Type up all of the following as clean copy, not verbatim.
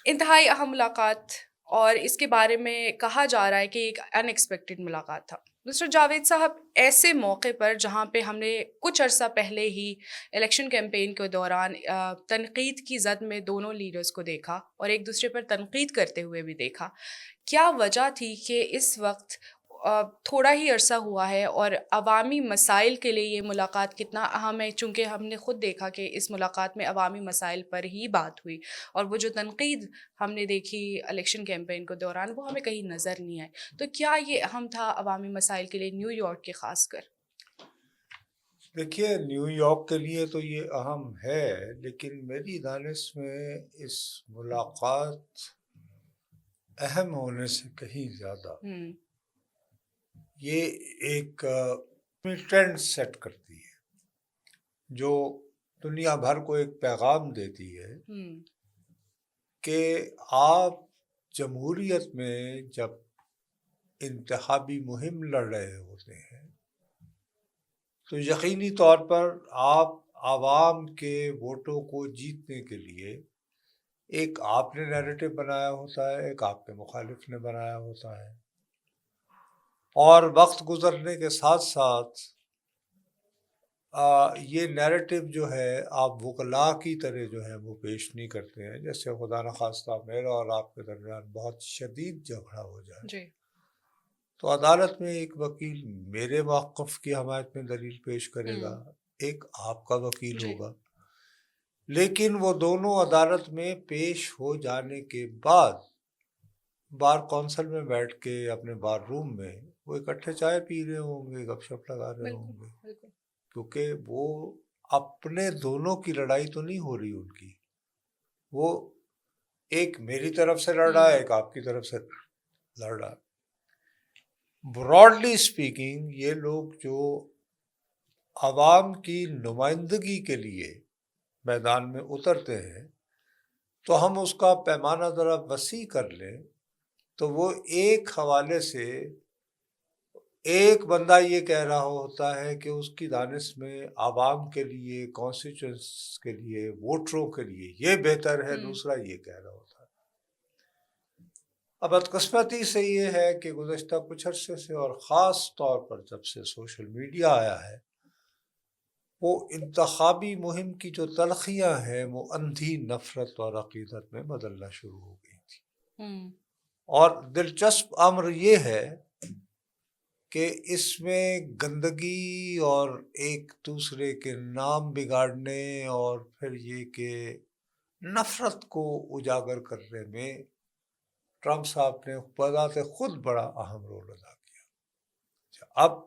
انتہائی اہم ملاقات، اور اس کے بارے میں کہا جا رہا ہے کہ ایک ان ایکسپیکٹڈ ملاقات تھا مسٹر جاوید صاحب، ایسے موقع پر جہاں پہ ہم نے کچھ عرصہ پہلے ہی الیکشن کیمپین کے دوران تنقید کی زد میں دونوں لیڈرز کو دیکھا اور ایک دوسرے پر تنقید کرتے ہوئے بھی دیکھا، کیا وجہ تھی کہ اس وقت تھوڑا ہی عرصہ ہوا ہے اور عوامی مسائل کے لیے یہ ملاقات کتنا اہم ہے؟ چونکہ ہم نے خود دیکھا کہ اس ملاقات میں عوامی مسائل پر ہی بات ہوئی، اور وہ جو تنقید ہم نے دیکھی الیکشن کیمپین کے دوران وہ ہمیں کہیں نظر نہیں آئی، تو کیا یہ اہم تھا عوامی مسائل کے لیے نیو یارک کے خاص کر؟ دیکھیے، نیو یارک کے لیے تو یہ اہم ہے، لیکن میری دانش میں اس ملاقات اہم ہونے سے کہیں زیادہ یہ ایک ٹرینڈ سیٹ کرتی ہے جو دنیا بھر کو ایک پیغام دیتی ہے کہ آپ جمہوریت میں جب انتخابی مہم لڑ رہے ہوتے ہیں تو یقینی طور پر آپ عوام کے ووٹوں کو جیتنے کے لیے ایک آپ نے نیریٹو بنایا ہوتا ہے، ایک آپ کے مخالف نے بنایا ہوتا ہے، اور وقت گزرنے کے ساتھ ساتھ یہ نیریٹو جو ہے آپ وکلاء کی طرح جو ہے وہ پیش نہیں کرتے ہیں، جیسے خدا نخواستہ میرا اور آپ کے درمیان بہت شدید جھگڑا ہو جائے جی، تو عدالت میں ایک وکیل میرے موقف کی حمایت میں دلیل پیش کرے گا، ایک آپ کا وکیل جی، ہوگا، لیکن وہ دونوں عدالت میں پیش ہو جانے کے بعد بار کونسل میں بیٹھ کے اپنے بار روم میں وہ اکٹھے چائے پی رہے ہوں گے، گپ شپ لگا رہے ہوں بالکل گے، بالکل، کیونکہ وہ اپنے دونوں کی لڑائی تو نہیں ہو رہی ان کی، وہ ایک میری طرف سے لڑ رہا ہے، ایک آپ کی طرف سے لڑ رہا ہے۔ براڈلی اسپیکنگ یہ لوگ جو عوام کی نمائندگی کے لیے میدان میں اترتے ہیں تو ہم اس کا پیمانہ ذرا وسیع کر لیں تو وہ ایک حوالے سے ایک بندہ یہ کہہ رہا ہوتا ہے کہ اس کی دانش میں عوام کے لیے، کانسٹیچوئنٹس کے لیے، ووٹروں کے لیے یہ بہتر ہے، دوسرا یہ کہہ رہا ہوتا ہے۔ اب بدقسمتی سے یہ ہے کہ گزشتہ کچھ عرصے سے اور خاص طور پر جب سے سوشل میڈیا آیا ہے وہ انتخابی مہم کی جو تلخیاں ہیں وہ اندھی نفرت اور عقیدت میں بدلنا شروع ہو گئی تھی، اور دلچسپ امر یہ ہے کہ اس میں گندگی اور ایک دوسرے کے نام بگاڑنے اور پھر یہ کہ نفرت کو اجاگر کرنے میں ٹرمپ صاحب نے بذات خود بڑا اہم رول ادا کیا۔ اب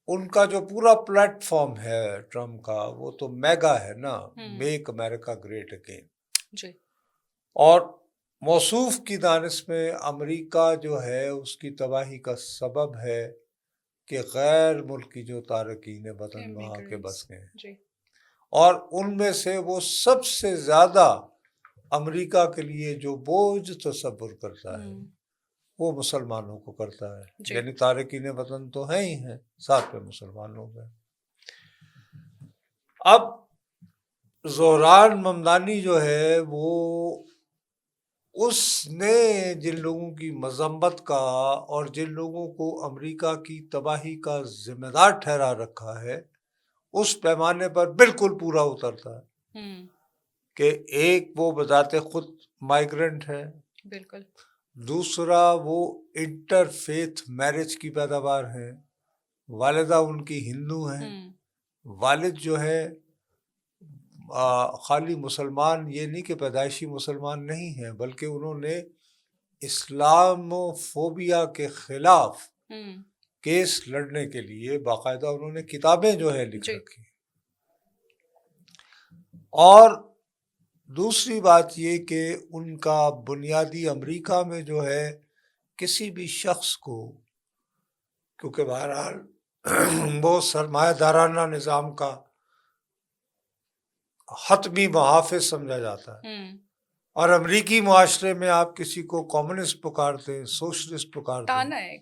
ان کا جو پورا پلیٹ فارم ہے ٹرمپ کا وہ تو میگا ہے نا، میک امریکہ گریٹ اگین، جی، اور موصوف کی دانش میں امریکہ جو ہے اس کی تباہی کا سبب ہے کہ غیر ملکی جو تارکین وطن وہاں کے بس گئے ہیں، جی، اور ان میں سے وہ سب سے زیادہ امریکہ کے لیے جو بوجھ تصور کرتا ہے وہ مسلمانوں کو کرتا ہے، یعنی تارکین وطن تو ہیں ہی ہیں، ساتھ میں مسلمان لوگ ہیں۔ اب زہران ممدانی جو ہے وہ اس نے جن لوگوں کی مذمت کا اور جن لوگوں کو امریکہ کی تباہی کا ذمہ دار ٹھہرا رکھا ہے اس پیمانے پر بالکل پورا اترتا ہے کہ ایک وہ بذات خود مائیگرنٹ ہے، بالکل، دوسرا وہ انٹر فیتھ میرج کی پیداوار ہے، والدہ ان کی ہندو ہیں، والد جو ہے خالی مسلمان یہ نہیں کہ پیدائشی مسلمان نہیں ہیں بلکہ انہوں نے اسلامو فوبیا کے خلاف کیس لڑنے کے لیے باقاعدہ انہوں نے کتابیں جو ہے لکھ رکھی، اور دوسری بات یہ کہ ان کا بنیادی امریکہ میں جو ہے کسی بھی شخص کو، کیونکہ بہرحال وہ سرمایہ دارانہ نظام کا حتمی محافظ سمجھا جاتا ہے، اور امریکی معاشرے میں آپ کسی کو کمیونسٹ پکارتے ہیں، سوشلسٹ پکارتے ہیں،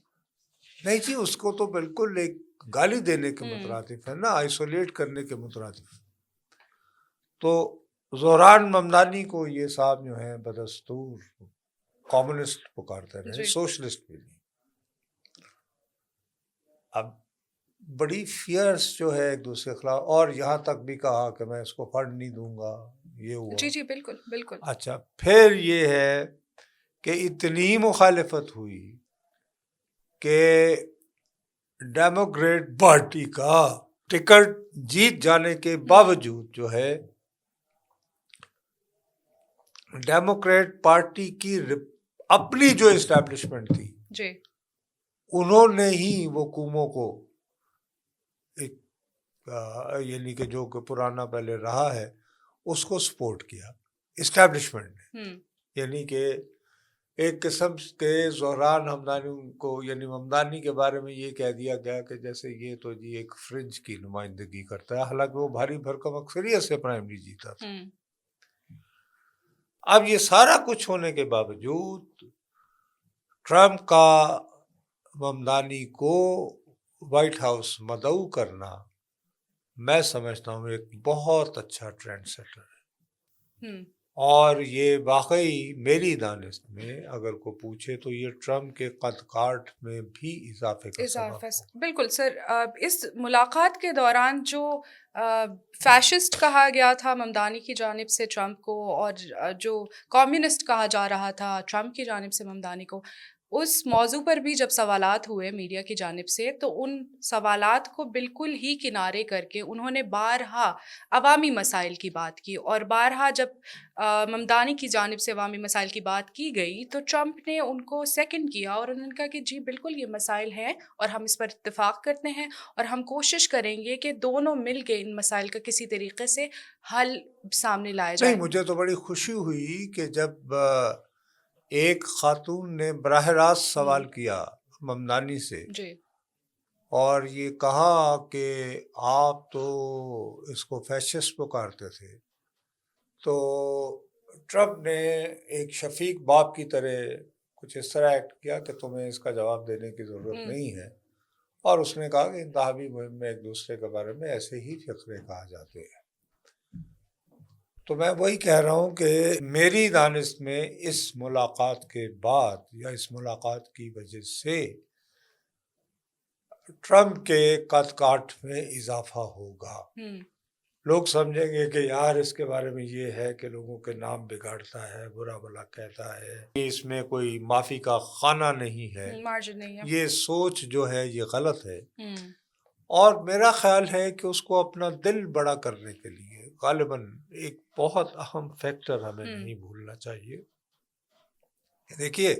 نہیں جی، اس کو تو بالکل ایک گالی دینے کے مترادف ہے نا، آئسولیٹ کرنے کے مترادف۔ تو زہران ممدانی کو یہ صاحب جو ہیں بدستور کمیونسٹ پکارتے رہے، جی سوشلسٹ بھی نہیں. اب بڑی فیئرس جو ہے ایک دوسرے کے خلاف، اور یہاں تک بھی کہا کہ میں اس کو فنڈ نہیں دوں گا، یہ ہوا. جی جی بالکل بالکل. اچھا، پھر یہ ہے کہ اتنی مخالفت ہوئی کہ ڈیموکریٹ پارٹی کا ٹکٹ جیت جانے کے باوجود جو ہے ڈیموکریٹ پارٹی کی اپنی جو اسٹیبلشمنٹ تھی، جی انہوں نے ہی وہ کومو کو ایک یعنی کہ جو کہ پرانا پہلے رہا ہے اس کو سپورٹ کیا اسٹیبلشمنٹ نے. یعنی کہ ایک قسم کے زہران ہمدانی کو، یعنی ممدانی کے بارے میں یہ کہہ دیا گیا کہ جیسے یہ تو جی ایک فرنج کی نمائندگی کرتا ہے، حالانکہ وہ بھاری بھرکم اکثریت سے پرائمری جیتا تھا. اب یہ سارا کچھ ہونے کے باوجود ٹرمپ کا ممدانی کو وائٹ ہاؤس مدعو کرنا میں سمجھتا ہوں ایک بہت اچھا ٹرینڈ سیٹر ہے. اور یہ واقعی میری دانست میں اگر کو پوچھے تو یہ ٹرمپ کے قد کاٹ میں بھی اضافے کا سبب ہے. بالکل سر. اس ملاقات کے دوران جو فیشسٹ کہا گیا تھا ممدانی کی جانب سے ٹرمپ کو، اور جو کمیونسٹ کہا جا رہا تھا ٹرمپ کی جانب سے ممدانی کو، اس موضوع پر بھی جب سوالات ہوئے میڈیا کی جانب سے تو ان سوالات کو بالکل ہی کنارے کر کے انہوں نے بارہا عوامی مسائل کی بات کی، اور بارہا جب ممدانی کی جانب سے عوامی مسائل کی بات کی گئی تو ٹرمپ نے ان کو سیکنڈ کیا اور انہوں نے کہا کہ جی بالکل یہ مسائل ہیں اور ہم اس پر اتفاق کرتے ہیں اور ہم کوشش کریں گے کہ دونوں مل کے ان مسائل کا کسی طریقے سے حل سامنے لایا جائے. نہیں، مجھے تو بڑی خوشی ہوئی کہ جب ایک خاتون نے براہ راست سوال کیا ممدانی سے جی اور یہ کہا کہ آپ تو اس کو فیشسٹ پکارتے تھے، تو ٹرمپ نے ایک شفیق باپ کی طرح کچھ اس طرح ایکٹ کیا کہ تمہیں اس کا جواب دینے کی ضرورت نہیں ہے، اور اس نے کہا کہ انتخابی مہم میں ایک دوسرے کے بارے میں ایسے ہی فقرے کہا جاتے ہیں. تو میں وہی کہہ رہا ہوں کہ میری دانست میں اس ملاقات کے بعد یا اس ملاقات کی وجہ سے ٹرمپ کے قد کاٹ میں اضافہ ہوگا. لوگ سمجھیں گے کہ یار اس کے بارے میں یہ ہے کہ لوگوں کے نام بگاڑتا ہے، برا بھلا کہتا ہے، اس میں کوئی معافی کا خانہ نہیں ہے، مارجن نہیں ہے. یہ سوچ جو ہے یہ غلط ہے. اور میرا خیال ہے کہ اس کو اپنا دل بڑا کرنے کے لیے غالباً ایک بہت اہم فیکٹر ہمیں نہیں بھولنا چاہیے. دیکھیے